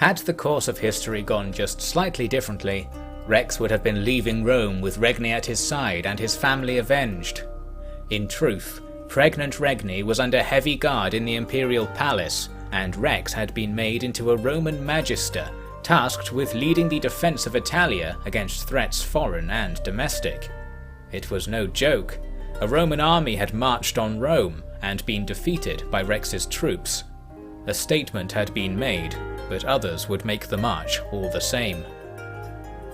Had the course of history gone just slightly differently, Rex would have been leaving Rome with Regni at his side and his family avenged. In truth, pregnant Regni was under heavy guard in the imperial palace, and Rex had been made into a Roman Magister, tasked with leading the defence of Italia against threats foreign and domestic. It was no joke. A Roman army had marched on Rome and been defeated by Rex's troops. A statement had been made, but others would make the march all the same.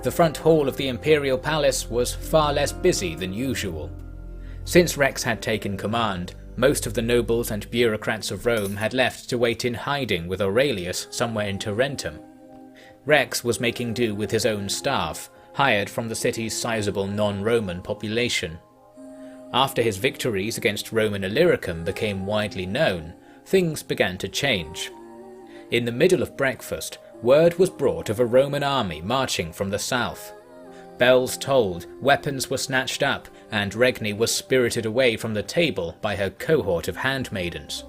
The front hall of the imperial palace was far less busy than usual. Since Rex had taken command, most of the nobles and bureaucrats of Rome had left to wait in hiding with Aurelius somewhere in Tarentum. Rex was making do with his own staff, hired from the city's sizable non-Roman population. After his victories against Roman Illyricum became widely known, things began to change. In the middle of breakfast, word was brought of a Roman army marching from the south. Bells tolled, weapons were snatched up, and Regni was spirited away from the table by her cohort of handmaidens.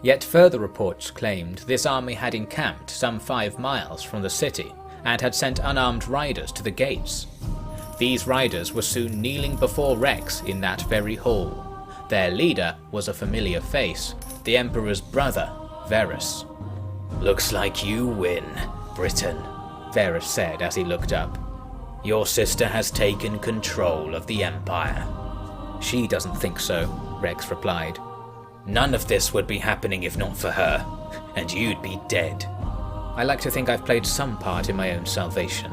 Yet further reports claimed this army had encamped some 5 miles from the city, and had sent unarmed riders to the gates. These riders were soon kneeling before Rex in that very hall. Their leader was a familiar face, the Emperor's brother, Verus. "Looks like you win, Britain," Verus said as he looked up. "Your sister has taken control of the Empire." "She doesn't think so," Rex replied. "None of this would be happening if not for her, and you'd be dead." "I like to think I've played some part in my own salvation,"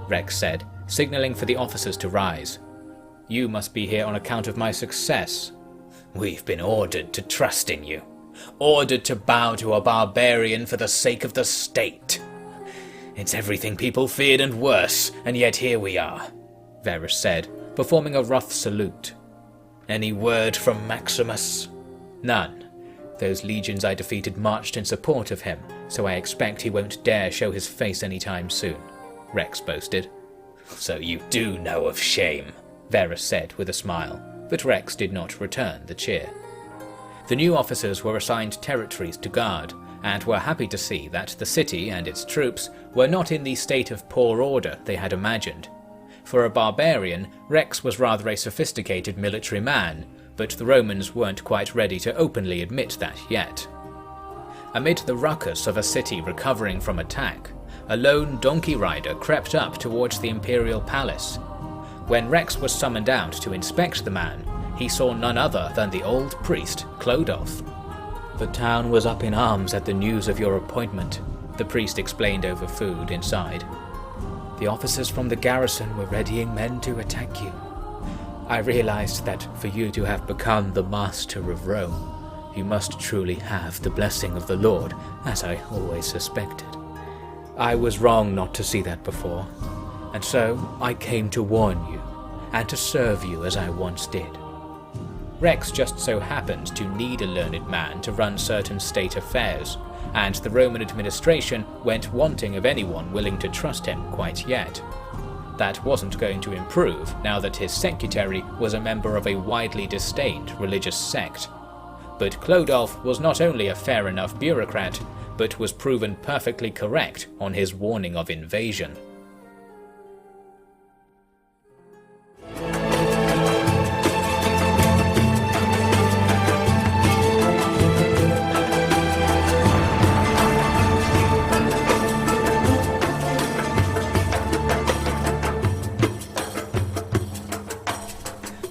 Rex said, signalling for the officers to rise. "You must be here on account of my success." "We've been ordered to trust in you. Ordered to bow to a barbarian for the sake of the state. It's everything people feared and worse, and yet here we are," Verus said, performing a rough salute. "Any word from Maximus?" "None. Those legions I defeated marched in support of him, so I expect he won't dare show his face anytime soon," Rex boasted. "So you do know of shame," Verus said with a smile, but Rex did not return the cheer. The new officers were assigned territories to guard, and were happy to see that the city and its troops were not in the state of poor order they had imagined. For a barbarian, Rex was rather a sophisticated military man, but the Romans weren't quite ready to openly admit that yet. Amid the ruckus of a city recovering from attack, a lone donkey rider crept up towards the imperial palace. When Rex was summoned out to inspect the man, he saw none other than the old priest, Clodolf. "The town was up in arms at the news of your appointment," the priest explained over food inside. "The officers from the garrison were readying men to attack you. I realized that for you to have become the master of Rome, you must truly have the blessing of the Lord, as I always suspected. I was wrong not to see that before, and so I came to warn you, and to serve you as I once did." Rex just so happened to need a learned man to run certain state affairs, and the Roman administration went wanting of anyone willing to trust him quite yet. That wasn't going to improve now that his secretary was a member of a widely disdained religious sect. But Clodolf was not only a fair enough bureaucrat, but was proven perfectly correct on his warning of invasion.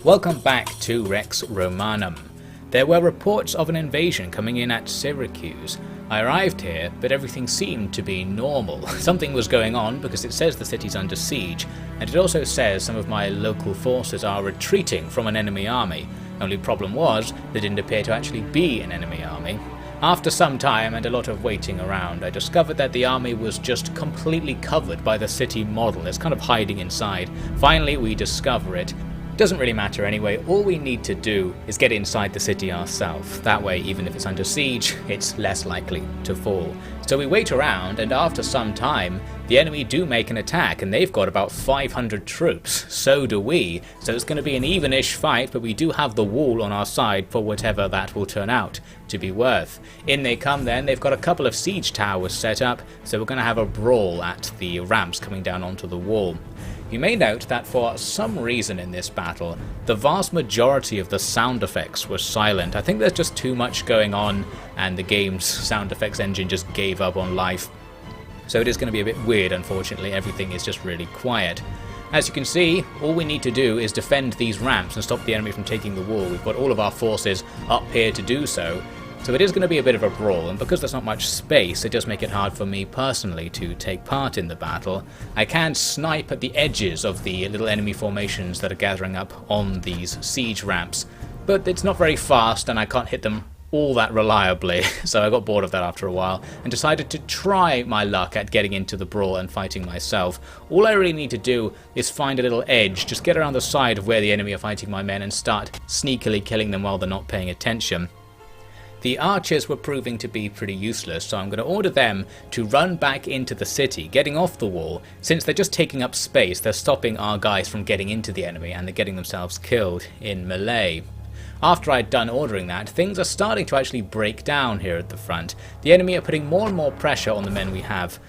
Welcome back to Rex Romanum. There were reports of an invasion coming in at Syracuse. I arrived here, but everything seemed to be normal. Something was going on because it says the city's under siege, and it also says some of my local forces are retreating from an enemy army. Only problem was, there didn't appear to actually be an enemy army. After some time and a lot of waiting around, I discovered that the army was just completely covered by the city model. It's kind of hiding inside. Finally, we discover it. Doesn't really matter anyway, all we need to do is get inside the city ourselves. That way, even if it's under siege, it's less likely to fall. So we wait around, and after some time, the enemy do make an attack, and they've got about 500 troops. So do we. So it's going to be an even-ish fight, but we do have the wall on our side for whatever that will turn out to be worth. In they come then. They've got a couple of siege towers set up, so we're going to have a brawl at the ramps coming down onto the wall. You may note that for some reason in this battle, the vast majority of the sound effects were silent. I think there's just too much going on, and the game's sound effects engine just gave up on life. So it is going to be a bit weird, unfortunately. Everything is just really quiet. As you can see, all we need to do is defend these ramps and stop the enemy from taking the wall. We've got all of our forces up here to do so. So it is going to be a bit of a brawl, and because there's not much space, it does make it hard for me personally to take part in the battle. I can snipe at the edges of the little enemy formations that are gathering up on these siege ramps, but it's not very fast and I can't hit them all that reliably, so I got bored of that after a while and decided to try my luck at getting into the brawl and fighting myself. All I really need to do is find a little edge, just get around the side of where the enemy are fighting my men and start sneakily killing them while they're not paying attention. The archers were proving to be pretty useless, so I'm going to order them to run back into the city, getting off the wall. Since they're just taking up space, they're stopping our guys from getting into the enemy and they're getting themselves killed in melee. After I'd done ordering that, things are starting to actually break down here at the front. The enemy are putting more and more pressure on the men we have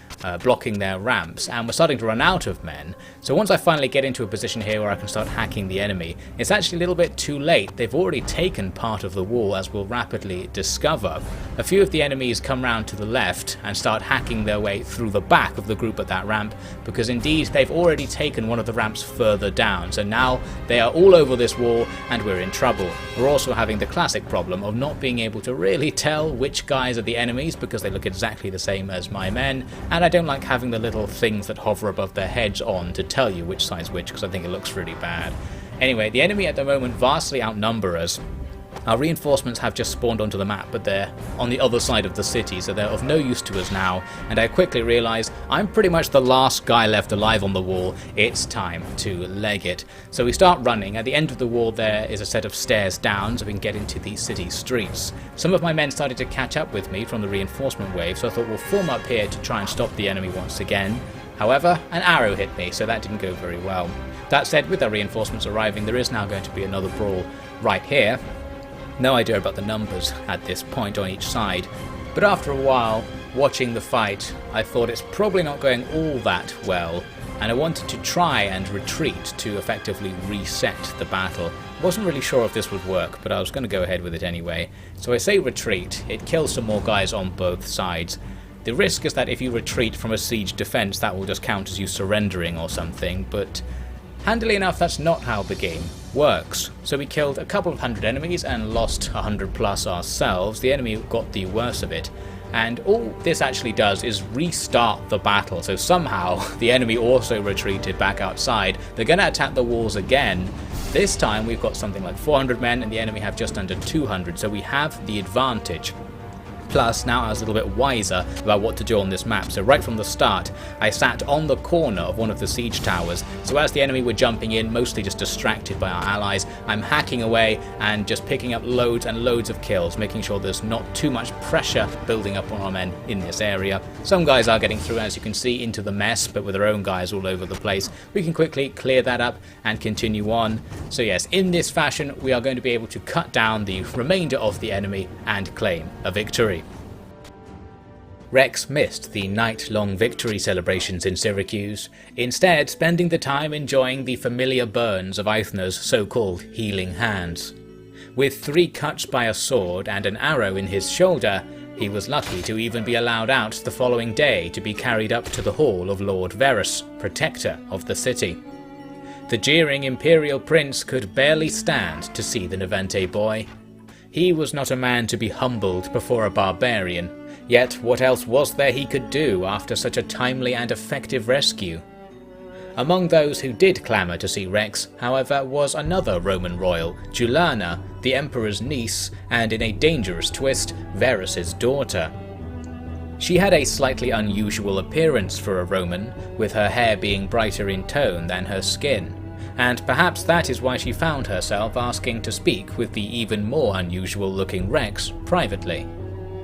blocking their ramps, and we're starting to run out of men. So once I finally get into a position here where I can start hacking the enemy, it's actually a little bit too late. They've already taken part of the wall, as we'll rapidly discover. A few of the enemies come round to the left and start hacking their way through the back of the group at that ramp, because indeed they've already taken one of the ramps further down. So now they are all over this wall and we're in trouble. We're also having the classic problem of not being able to really tell which guys are the enemies because they look exactly the same as my men, and I don't like having the little things that hover above their heads on to tell you which side's which, because I think it looks really bad. Anyway, the enemy at the moment vastly outnumber us. Our reinforcements have just spawned onto the map, but they're on the other side of the city, so they're of no use to us now, and I quickly realise I'm pretty much the last guy left alive on the wall. It's time to leg it. So we start running. At the end of the wall there is a set of stairs down so we can get into the city streets. Some of my men started to catch up with me from the reinforcement wave, so I thought we'll form up here to try and stop the enemy once again. However, an arrow hit me, so that didn't go very well. That said, with our reinforcements arriving, there is now going to be another brawl right here. No idea about the numbers at this point on each side, but after a while, watching the fight, I thought it's probably not going all that well, and I wanted to try and retreat to effectively reset the battle. Wasn't really sure if this would work, but I was going to go ahead with it anyway. So I say retreat, it kills some more guys on both sides. The risk is that if you retreat from a siege defense, that will just count as you surrendering or something, but handily enough, that's not how the game works. So we killed a couple of hundred enemies and lost 100 plus ourselves. The enemy got the worst of it. And all this actually does is restart the battle. So somehow the enemy also retreated back outside. They're going to attack the walls again. This time we've got something like 400 men and the enemy have just under 200. So we have the advantage. Plus, now I was a little bit wiser about what to do on this map, so right from the start, I sat on the corner of one of the siege towers, so as the enemy were jumping in, mostly just distracted by our allies, I'm hacking away and just picking up loads and loads of kills, making sure there's not too much pressure building up on our men in this area. Some guys are getting through, as you can see, into the mess, but with their own guys all over the place. We can quickly clear that up and continue on. So yes, in this fashion, we are going to be able to cut down the remainder of the enemy and claim a victory. Rex missed the night-long victory celebrations in Syracuse, instead spending the time enjoying the familiar burns of Eithner's so-called healing hands. With 3 cuts by a sword and an arrow in his shoulder, he was lucky to even be allowed out the following day to be carried up to the hall of Lord Verus, protector of the city. The jeering imperial prince could barely stand to see the Navente boy. He was not a man to be humbled before a barbarian, yet what else was there he could do after such a timely and effective rescue? Among those who did clamour to see Rex, however, was another Roman royal, Juliana, the emperor's niece, and in a dangerous twist, Verus's daughter. She had a slightly unusual appearance for a Roman, with her hair being brighter in tone than her skin, and perhaps that is why she found herself asking to speak with the even more unusual looking Rex privately.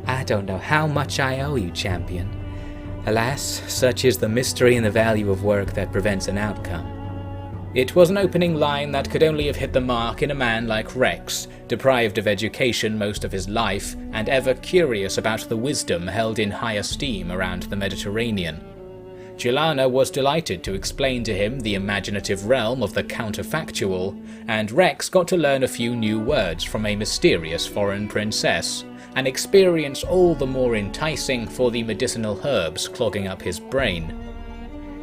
I don't know how much I owe you, champion. Alas, such is the mystery and the value of work that prevents an outcome." It was an opening line that could only have hit the mark in a man like Rex, deprived of education most of his life, and ever curious about the wisdom held in high esteem around the Mediterranean. Julana was delighted to explain to him the imaginative realm of the counterfactual, and Rex got to learn a few new words from a mysterious foreign princess, an experience all the more enticing for the medicinal herbs clogging up his brain.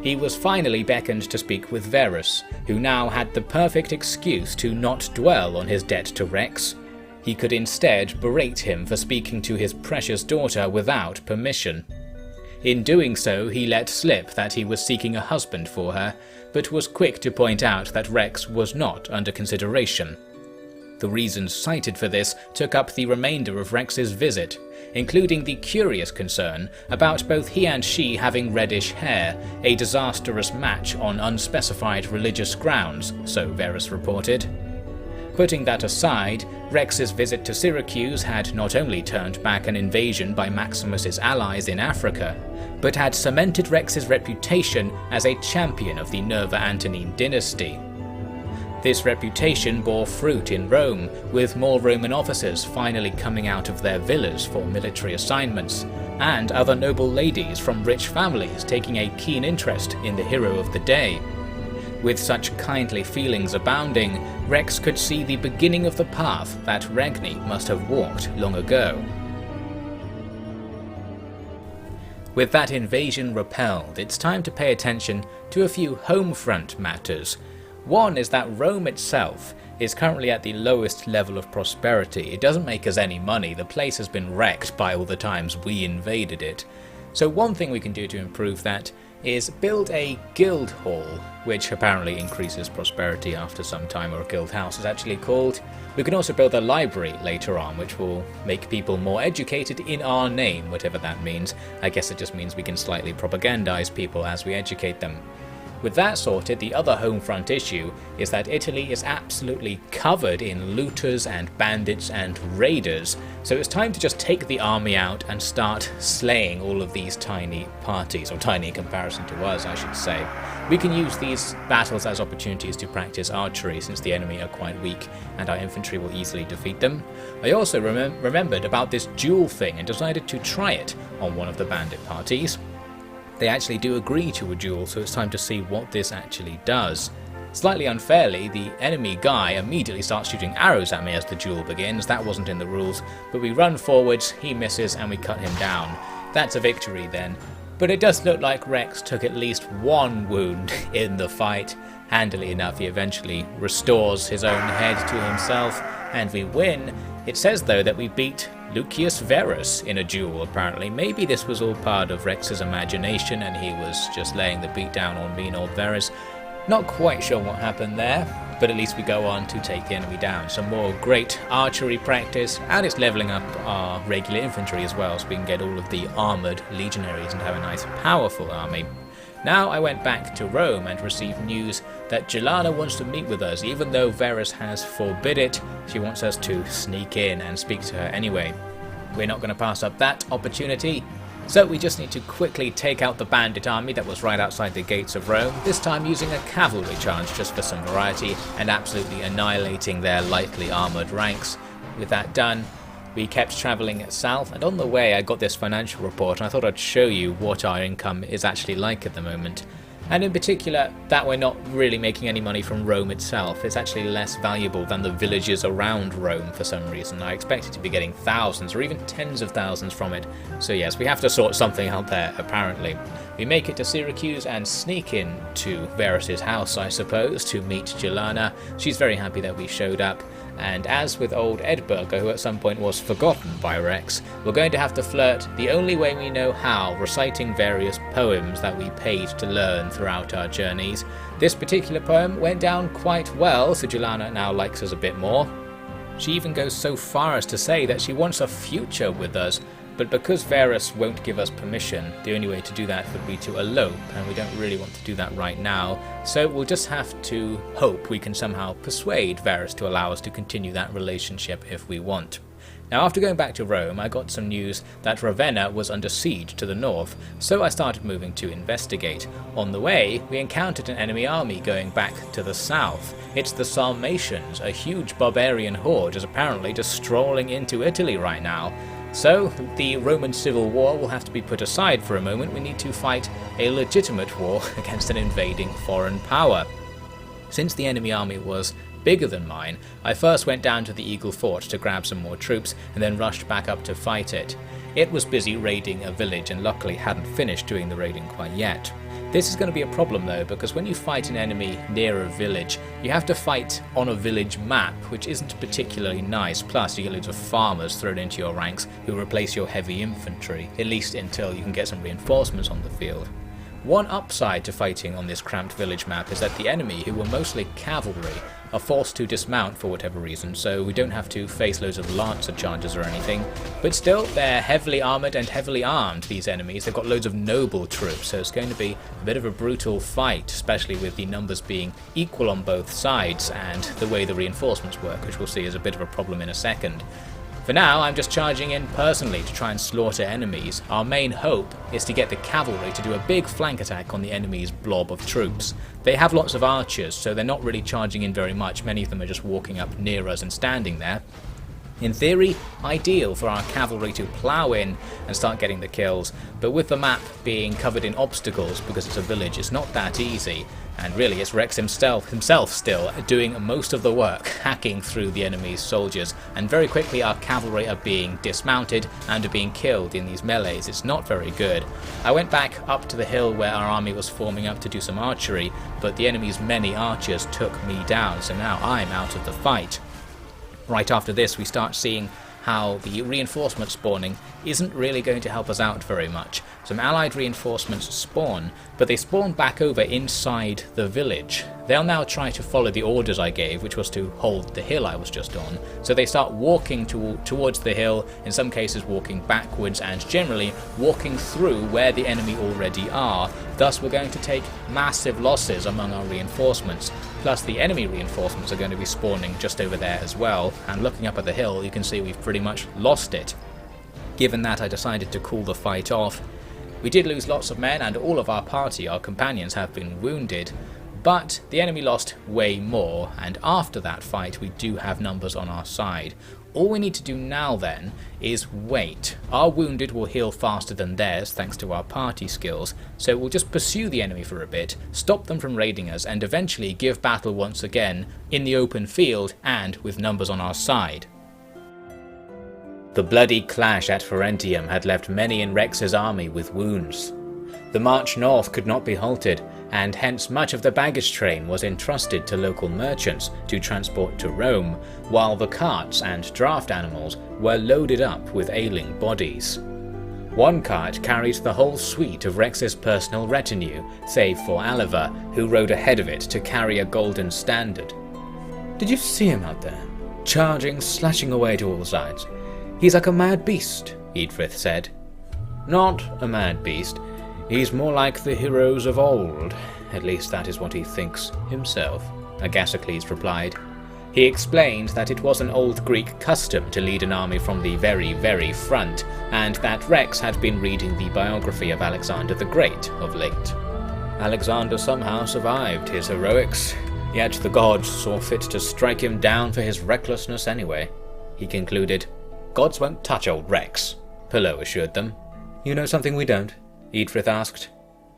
He was finally beckoned to speak with Varus, who now had the perfect excuse to not dwell on his debt to Rex. He could instead berate him for speaking to his precious daughter without permission. In doing so, he let slip that he was seeking a husband for her, but was quick to point out that Rex was not under consideration. The reasons cited for this took up the remainder of Rex's visit, including the curious concern about both he and she having reddish hair, a disastrous match on unspecified religious grounds, so Varus reported. Putting that aside, Rex's visit to Syracuse had not only turned back an invasion by Maximus's allies in Africa, but had cemented Rex's reputation as a champion of the Nerva-Antonine dynasty. This reputation bore fruit in Rome, with more Roman officers finally coming out of their villas for military assignments, and other noble ladies from rich families taking a keen interest in the hero of the day. With such kindly feelings abounding, Rex could see the beginning of the path that Regni must have walked long ago. With that invasion repelled, it's time to pay attention to a few home front matters. One is that Rome itself is currently at the lowest level of prosperity. It doesn't make us any money. The place has been wrecked by all the times we invaded it. So one thing we can do to improve that is build a guild hall, which apparently increases prosperity after some time, or a guild house is actually called. We can also build a library later on, which will make people more educated in our name, whatever that means. I guess it just means we can slightly propagandize people as we educate them. With that sorted, the other home front issue is that Italy is absolutely covered in looters and bandits and raiders, so it's time to just take the army out and start slaying all of these tiny parties, or tiny in comparison to us, I should say. We can use these battles as opportunities to practice archery, since the enemy are quite weak and our infantry will easily defeat them. I also remembered about this duel thing and decided to try it on one of the bandit parties. They actually do agree to a duel, so it's time to see what this actually does. Slightly unfairly, the enemy guy immediately starts shooting arrows at me as the duel begins. That wasn't in the rules, but we run forwards, he misses, and we cut him down. That's a victory then. But it does look like Rex took at least one wound in the fight. Handily enough, he eventually restores his own head to himself, and we win. It says though that we beat Lucius Verus in a duel, apparently. Maybe this was all part of Rex's imagination and he was just laying the beat down on mean old Verus. Not quite sure what happened there, but at least we go on to take the enemy down. Some more great archery practice, and it's leveling up our regular infantry as well, so we can get all of the armoured legionaries and have a nice powerful army. Now I went back to Rome and received news that Julana wants to meet with us, even though Varus has forbid it. She wants us to sneak in and speak to her anyway. We're not going to pass up that opportunity, so we just need to quickly take out the bandit army that was right outside the gates of Rome, this time using a cavalry charge just for some variety, and absolutely annihilating their lightly armoured ranks. With that done, we kept travelling south, and on the way I got this financial report and I thought I'd show you what our income is actually like at the moment. And in particular, that we're not really making any money from Rome itself. It's actually less valuable than the villages around Rome for some reason. I expected to be getting thousands or even tens of thousands from it. So yes, we have to sort something out there, apparently. We make it to Syracuse and sneak in to Varus's house, I suppose, to meet Julana. She's very happy that we showed up. And as with old Edburger, who at some point was forgotten by Rex, we're going to have to flirt the only way we know how, reciting various poems that we paid to learn throughout our journeys. This particular poem went down quite well, so Julana now likes us a bit more. She even goes so far as to say that she wants a future with us, but because Varus won't give us permission, the only way to do that would be to elope, and we don't really want to do that right now, so we'll just have to hope we can somehow persuade Varus to allow us to continue that relationship if we want. Now, after going back to Rome, I got some news that Ravenna was under siege to the north, so I started moving to investigate. On the way, we encountered an enemy army going back to the south. It's the Sarmatians, a huge barbarian horde is apparently just strolling into Italy right now. So, the Roman civil war will have to be put aside for a moment. We need to fight a legitimate war against an invading foreign power. Since the enemy army was bigger than mine, I first went down to the Eagle Fort to grab some more troops and then rushed back up to fight it. It was busy raiding a village and luckily hadn't finished doing the raiding quite yet. This is going to be a problem though, because when you fight an enemy near a village, you have to fight on a village map, which isn't particularly nice. Plus you get loads of farmers thrown into your ranks who replace your heavy infantry, at least until you can get some reinforcements on the field. One upside to fighting on this cramped village map is that the enemy, who were mostly cavalry, are forced to dismount for whatever reason, so we don't have to face loads of lancer charges or anything. But still, they're heavily armoured and heavily armed, these enemies. They've got loads of noble troops, so it's going to be a bit of a brutal fight, especially with the numbers being equal on both sides and the way the reinforcements work, which we'll see is a bit of a problem in a second. For now, I'm just charging in personally to try and slaughter enemies. Our main hope is to get the cavalry to do a big flank attack on the enemy's blob of troops. They have lots of archers, so they're not really charging in very much. Many of them are just walking up near us and standing there. In theory, ideal for our cavalry to plough in and start getting the kills, but with the map being covered in obstacles because it's a village, it's not that easy. And really, it's Rex himself still doing most of the work, hacking through the enemy's soldiers, and very quickly our cavalry are being dismounted and are being killed in these melees. It's not very good. I went back up to the hill where our army was forming up to do some archery, but the enemy's many archers took me down, so now I'm out of the fight. Right after this, we start seeing how the reinforcement spawning isn't really going to help us out very much. Some allied reinforcements spawn, but they spawn back over inside the village. They'll now try to follow the orders I gave, which was to hold the hill I was just on. So they start walking towards the hill, in some cases walking backwards and generally walking through where the enemy already are. Thus we're going to take massive losses among our reinforcements. Plus the enemy reinforcements are going to be spawning just over there as well, and looking up at the hill you can see we've pretty much lost it. Given that, I decided to call the fight off. We did lose lots of men and all of our party, our companions, have been wounded, but the enemy lost way more, and after that fight we do have numbers on our side. All we need to do now then is wait. Our wounded will heal faster than theirs thanks to our party skills, so we'll just pursue the enemy for a bit, stop them from raiding us, and eventually give battle once again in the open field and with numbers on our side. The bloody clash at Ferentinum had left many in Rex's army with wounds. The march north could not be halted, and hence much of the baggage train was entrusted to local merchants to transport to Rome, while the carts and draft animals were loaded up with ailing bodies. One cart carried the whole suite of Rex's personal retinue, save for Aliver, who rode ahead of it to carry a golden standard. "Did you see him out there? Charging, slashing away to all sides. He's like a mad beast," Eadfrith said. "Not a mad beast. He's more like the heroes of old. At least that is what he thinks himself," Agasicles replied. He explained that it was an old Greek custom to lead an army from the very, very front, and that Rex had been reading the biography of Alexander the Great of late. Alexander somehow survived his heroics, yet the gods saw fit to strike him down for his recklessness anyway. He concluded. "Gods won't touch old Rex," Pillow assured them. "You know something we don't?" Eadfrith asked.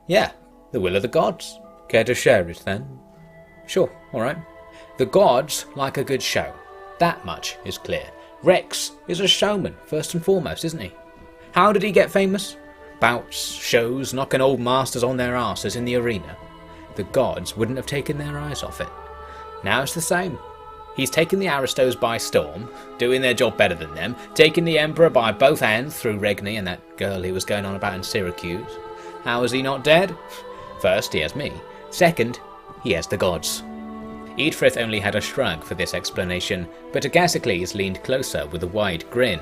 "Yeah, the will of the gods. Care to share it then?" "Sure, alright. The gods like a good show. That much is clear. Rex is a showman, first and foremost, isn't he? How did he get famous? Bouts, shows, knocking old masters on their asses in the arena. The gods wouldn't have taken their eyes off it. Now it's the same. He's taken the Aristos by storm, doing their job better than them, taking the Emperor by both hands through Regni and that girl he was going on about in Syracuse. How is he not dead? First, he has me. Second, he has the gods." Eadfrith only had a shrug for this explanation, but Agasicles leaned closer with a wide grin.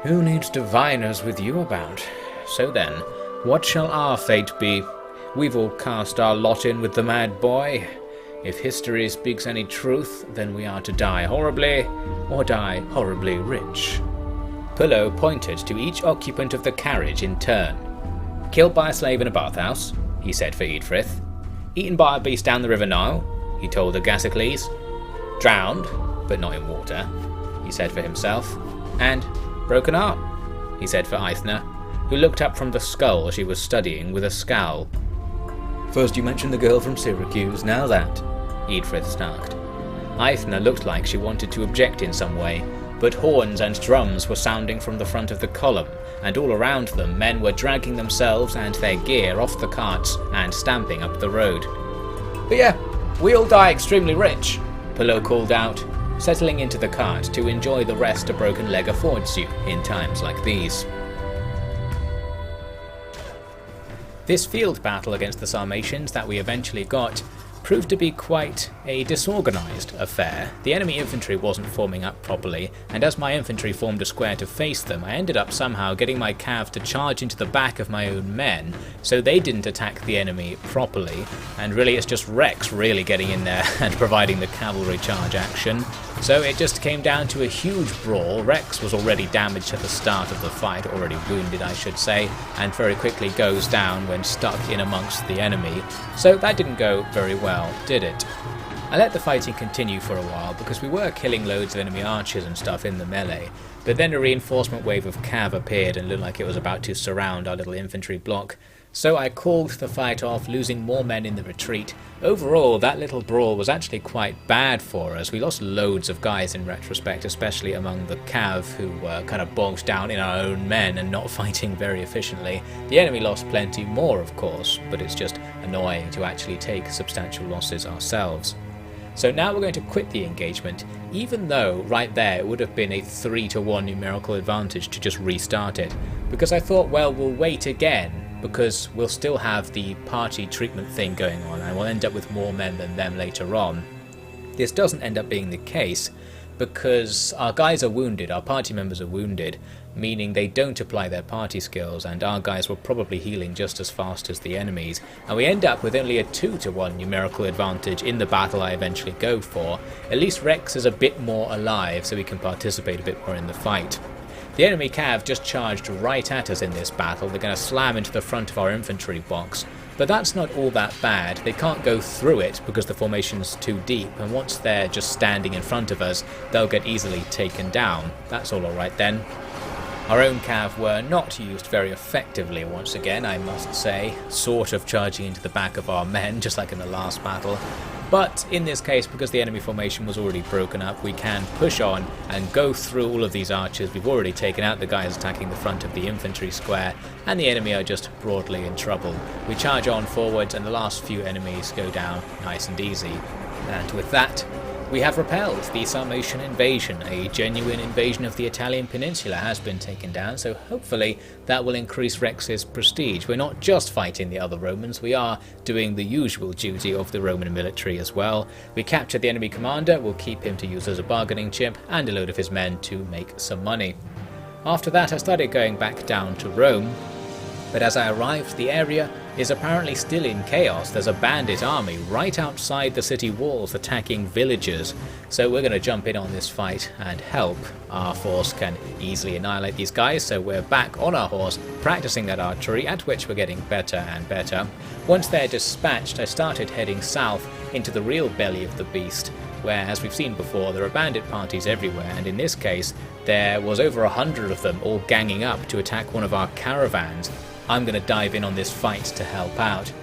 "Who needs diviners with you about? So then, what shall our fate be? We've all cast our lot in with the mad boy. If history speaks any truth, then we are to die horribly, or die horribly rich." Pullo pointed to each occupant of the carriage in turn. "Killed by a slave in a bathhouse," he said for Eadfrith. "Eaten by a beast down the River Nile," he told Agasicles. "Drowned, but not in water," he said for himself. And broken arm, he said for Aithne, who looked up from the skull she was studying with a scowl. "First you mentioned the girl from Syracuse, now that," Eadfrith snarked. Aithne looked like she wanted to object in some way, but horns and drums were sounding from the front of the column, and all around them men were dragging themselves and their gear off the carts and stamping up the road. "But yeah, we all die extremely rich," Pullo called out, settling into the cart to enjoy the rest a broken leg affords you in times like these. This field battle against the Sarmatians that we eventually got proved to be quite a disorganised affair. The enemy infantry wasn't forming up properly, and as my infantry formed a square to face them, I ended up somehow getting my cav to charge into the back of my own men, so they didn't attack the enemy properly, and really it's just Rex really getting in there and providing the cavalry charge action. So it just came down to a huge brawl. Rex was already damaged at the start of the fight, already wounded I should say, and very quickly goes down when stuck in amongst the enemy, so that didn't go very well, did it? I let the fighting continue for a while because we were killing loads of enemy archers and stuff in the melee, but then a reinforcement wave of cav appeared and looked like it was about to surround our little infantry block. So I called the fight off, losing more men in the retreat. Overall, that little brawl was actually quite bad for us. We lost loads of guys in retrospect, especially among the cav, who were kind of bogged down in our own men and not fighting very efficiently. The enemy lost plenty more, of course, but it's just annoying to actually take substantial losses ourselves. So now we're going to quit the engagement, even though right there it would have been a 3-1 numerical advantage to just restart it, because I thought, well, we'll wait again, because we'll still have the party treatment thing going on and we'll end up with more men than them later on. This doesn't end up being the case because our guys are wounded, our party members are wounded, meaning they don't apply their party skills, and our guys were probably healing just as fast as the enemies, and we end up with only a 2-1 numerical advantage in the battle I eventually go for. At least Rex is a bit more alive so we can participate a bit more in the fight. The enemy cav just charged right at us in this battle. They're going to slam into the front of our infantry box, but that's not all that bad. They can't go through it because the formation's too deep, and once they're just standing in front of us, they'll get easily taken down. That's all alright then. Our own cav were not used very effectively once again, I must say, sort of charging into the back of our men, just like in the last battle. But in this case, because the enemy formation was already broken up, we can push on and go through all of these archers. We've already taken out the guys attacking the front of the infantry square, and the enemy are just broadly in trouble. We charge on forwards and the last few enemies go down nice and easy. And with that, we have repelled the Sarmatian invasion. A genuine invasion of the Italian peninsula has been taken down, so hopefully that will increase Rex's prestige. We're not just fighting the other Romans, we are doing the usual duty of the Roman military as well. We captured the enemy commander, we'll keep him to use as a bargaining chip, and a load of his men to make some money. After that I started going back down to Rome, but as I arrived, the area is apparently still in chaos. There's a bandit army right outside the city walls attacking villagers, so we're going to jump in on this fight and help. Our force can easily annihilate these guys, so we're back on our horse practicing that archery, at which we're getting better and better. Once they're dispatched, I started heading south into the real belly of the beast, where, as we've seen before, there are bandit parties everywhere, and in this case there was over 100 of them all ganging up to attack one of our caravans. I'm going to dive in on this fight to help out.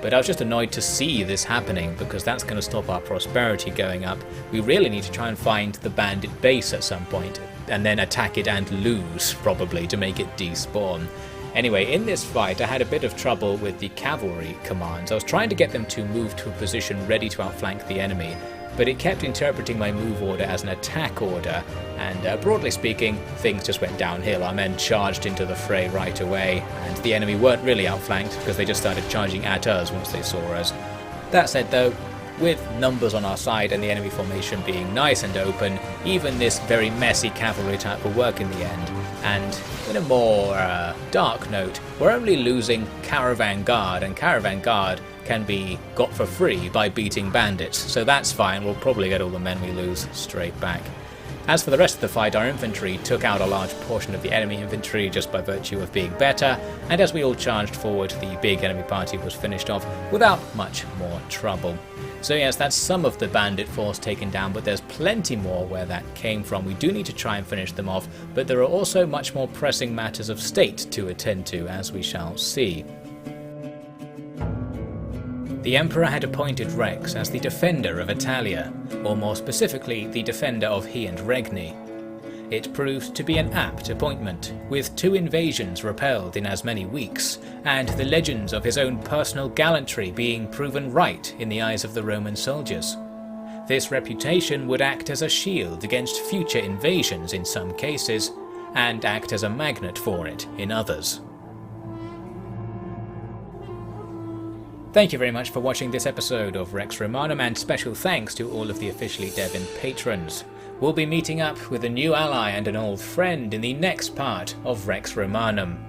But I was just annoyed to see this happening, because that's going to stop our prosperity going up. We really need to try and find the bandit base at some point, and then attack it and lose, probably, to make it despawn. Anyway, in this fight I had a bit of trouble with the cavalry commands. I was trying to get them to move to a position ready to outflank the enemy, but it kept interpreting my move order as an attack order, and broadly speaking, things just went downhill. Our men charged into the fray right away, and the enemy weren't really outflanked because they just started charging at us once they saw us. That said though, with numbers on our side and the enemy formation being nice and open, even this very messy cavalry attack will work in the end. And in a more dark note, we're only losing caravan guard, and caravan guard can be got for free by beating bandits, so that's fine. We'll probably get all the men we lose straight back. As for the rest of the fight, our infantry took out a large portion of the enemy infantry just by virtue of being better, and as we all charged forward, the big enemy party was finished off without much more trouble. So yes, that's some of the bandit force taken down, but there's plenty more where that came from. We do need to try and finish them off, but there are also much more pressing matters of state to attend to, as we shall see. The Emperor had appointed Rex as the defender of Italia, or more specifically, the defender of he and Regni. It proved to be an apt appointment, with 2 invasions repelled in as many weeks, and the legends of his own personal gallantry being proven right in the eyes of the Roman soldiers. This reputation would act as a shield against future invasions in some cases, and act as a magnet for it in others. Thank you very much for watching this episode of Rex Romanum, and special thanks to all of the OfficiallyDevin patrons. We'll be meeting up with a new ally and an old friend in the next part of Rex Romanum.